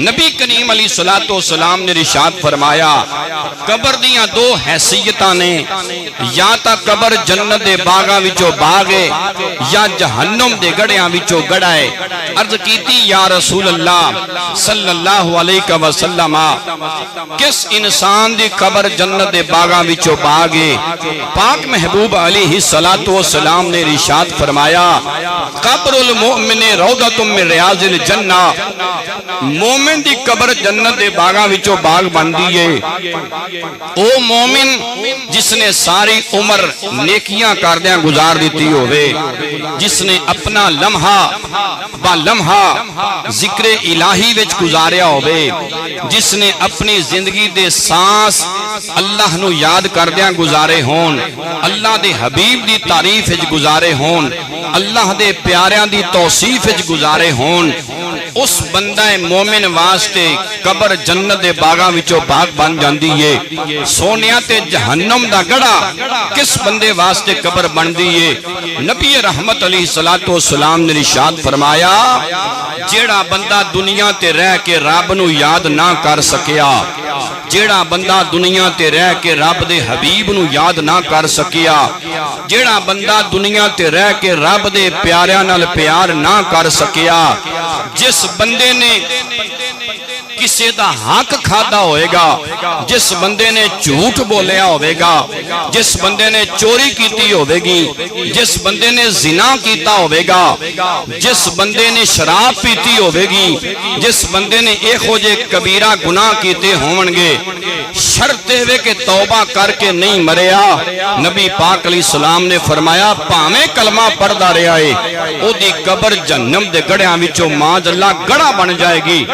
نبی کریم علیہ الصلوۃ والسلام نے ارشاد فرمایا قبر دیاں دو حیثیتاں نے، یا تا قبر جنت دے باغاں وچوں باغ ہے یا جہنم دے گڑیاں وچوں گڑا ہے۔ عرض کیتی یا رسول اللہ صلی اللہ علیہ وسلم کس انسان دی قبر جنت دے باغاں وچوں باغ ہے؟ پاک محبوب علیہ الصلوۃ والسلام نے ارشاد فرمایا قبر المؤمن روضۃ من ریاض الجنہ، مومن دی قبر جنت دے باغاں وچوں باغ بندی ہے۔ او مومن جس نے ساری عمر نیکیاں کردیاں گزار دیتی ہوئے، جس نے اپنا لمحہ با لمحہ ذکر الہی وچ گزاریا ہوئے، جس نے اپنی زندگی دے سانس اللہ نو یاد کردیاں گزارے ہون، اللہ دے حبیب دی تعریف وچ گزارے ہون، اللہ دے پیاریاں دی توصیف وچ گزارے ہون، اس بندہ مومن واسطے قبر جنت دے باغاں وچوں باغ بن جاندی ہے۔ سونیا تے جہنم دا گڑا کس بندے واسطے قبر بندی ہے؟ نبی رحمت علیہ الصلوۃ والسلام نے ارشاد فرمایا جیڑا بندہ دنیا تے رہ کے رب نو یاد نہ کر سکیا، جیڑا بندہ دنیا تے رہ کے رب دے حبیب نو یاد نہ کر سکیا، جیڑا بندہ دنیا تے رہ کے رب دے پیاریاں نال پیار نہ کر سکیا، جس بندے نے کسی دا حق کھادا ہوئے گا، جس بندے نے جھوٹ بولیا ہوئے گا، جس بندے نے چوری کیتی ہوئے گی، جس بندے نے زنا کیتا ہوئے گا، جس بندے نے شراب پیتی ہوئے گی، جس بندے نے ایک ہو جے کبیرہ گناہ کیتے ہونگے، شرط ہوئے کہ توبہ کر کے نہیں مریا، نبی پاک علیہ السلام نے فرمایا پاویں کلمہ پڑھدا رہیا ہے او دی قبر جہنم دے گڑیاں وچوں ماذ اللہ گڑا بن جائے گی۔